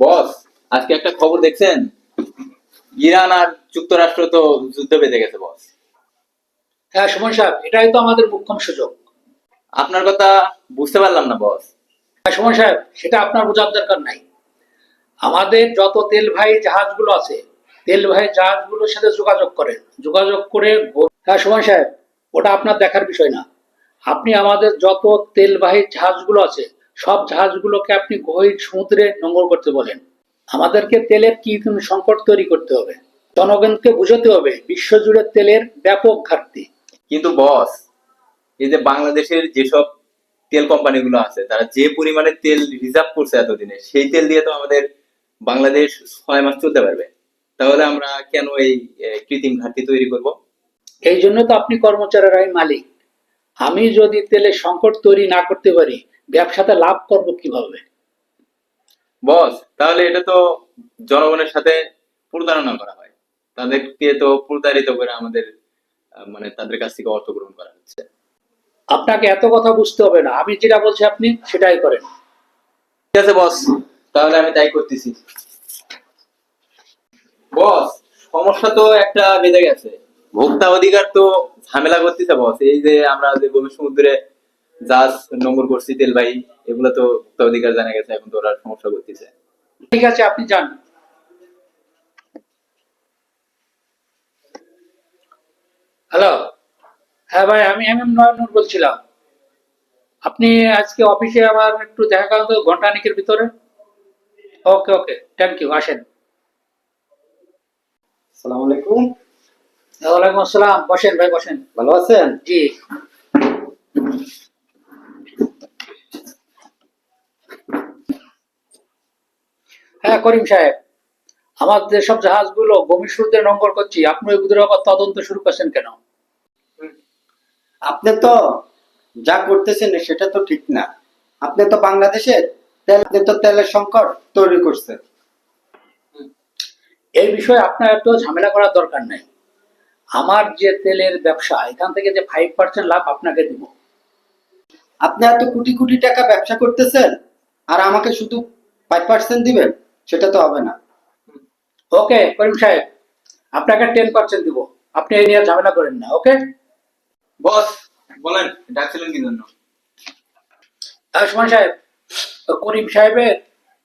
বস, আজকে একটা খবর দেখছেন? ইরান আর যুক্তরাষ্ট্র তো যুদ্ধ বেঁধে গেছে বস। হ্যাঁ, সুমন সাহেব, এটাই তো আমাদের মোক্ষম সুযোগ। আপনার কথা বুঝতে পারলাম না বস। হ্যাঁ, সুমন সাহেব, সেটা আপনার বোঝার দরকার নাই। আমাদের যত তেলবাহী জাহাজগুলো আছে, তেলবাহী জাহাজগুলোর সাথে যোগাযোগ করেন, যোগাযোগ করে হ্যাঁ, সুমন সাহেব, ওটা আপনার দেখার বিষয় না। আপনি আমাদের যত তেলবাহী জাহাজগুলো আছে, সব জাহাজগুলোকে আপনি গভীর সমুদ্রে নোঙর করতে বলেন। আমাদেরকে তেলের কি সংকট তৈরি করতে হবে, জনগণকে বুঝাতে হবে বিশ্বজুড়ে তেলের ব্যাপক ঘাটতি। কিন্তু বস, এই যে বাংলাদেশের যেসব তেল কোম্পানিগুলো আছে তারা যে পরিমাণে তেল রিজার্ভ করছে এতদিনে, সেই তেল দিয়ে তো আমাদের বাংলাদেশ 6 মাস চলতে পারবে। তাহলে আমরা কেন এই কৃত্রিম ঘাটতি তৈরি করব? এই জন্য তো আপনি কর্মচারীরাই মালিক। আমি যদি তেলের সংকট তৈরি না করতে পারি, ব্যবসাতে লাভ করব কিভাবে? বস, তাহলে এটা তো জনগণের সাথে প্রতারণা করা হয়। তাদেরকে তো প্রতারিত করে আমাদের মানে তাদের কাছ থেকে অর্থ গ্রহণ করা হচ্ছে। আপনাকে এত কথা বুঝতে হবে না, আমি যেটা বলছি আপনি সেটাই করেন। ঠিক আছে বস, তাহলে আমি তাই করতেছি। বস, সমস্যা তো একটা বেঁধে গেছে। ভোক্তা অধিকার তো ঝামেলা করতেছে বস। এই যে আমরা যে গভীর সমুদ্রে জাহাজ নোঙর করছি তেলবাহী, এগুলো তো ভোক্তা অধিকার জানা গেছে, এখন তো ওরা সমস্যা করতেছে। ঠিক আছে, আপনি যান। হ্যালো। হ্যাঁ ভাই, আমি নয়নুর বলছিলাম। আপনি আজকে অফিসে আমার একটু দেখা করেন তো ঘন্টাখানেকের ভিতরে। ওকে ওকে, থ্যাংক ইউ, আসেন। আসসালামু আলাইকুম। ওয়ালাইকুম আসসালাম, বসেন ভাই, বসেন। ভালো আছেন? জি। হ্যাঁ করিম সাহেব, আমার যেসব জাহাজগুলো গভীর সমুদ্রে নোঙর করছি, আপনি ওইগুলোর আবার তদন্ত শুরু করছেন কেন? আপনি তো যা করতেছেন সেটা তো ঠিক না। আপনি তো বাংলাদেশের আপনি তো তেলের সংকট তৈরি করছেন। এই বিষয়ে আপনার এত ঝামেলা করার দরকার নেই। আমার যে তেলের ব্যবসা, এখান থেকে যে 5% লাভ আপনাকে দিব। আপনি এত কোটি কোটি টাকা ব্যবসা করতেছেন আর আমাকে শুধু 5% দিবেন, সেটা তো হবে না। ওকে করিম সাহেব, আপনাকে 10% দিব। আপনি এই নিয়ে ঝামেলা করেন না, ওকে? বস, বলেন ডাকছিলেন কি জন্য? সুমন সাহেব, করিম সাহেবের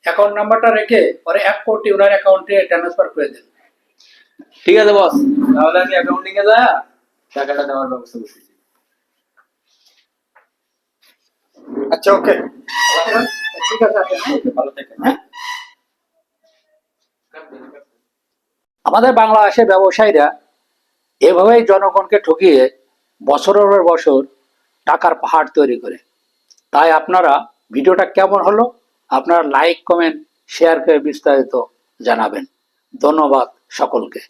অ্যাকাউন্ট নাম্বারটা রেখে পরে 1 কোটি ওনার অ্যাকাউন্টে ট্রান্সফার করে দেন। ঠিক আছে বস, তাহলে আমি অ্যাকাউন্টিং এ যা টাকাটা দেওয়ার ব্যবস্থা করতেছি। আচ্ছা, ওকে। ঠিক আছে, আসেন, হ্যাঁ? ভালো থাকেন, হ্যাঁ। আমাদের বাংলাদেশের ব্যবসায়ীরা এভাবেই জনগণকে ঠকিয়ে বছরের পর বছর টাকার পাহাড় তৈরি করে। তাই আপনারা ভিডিওটা কেমন হলো, আপনারা লাইক কমেন্ট শেয়ার করে বিস্তারিত জানাবেন। ধন্যবাদ সকলকে।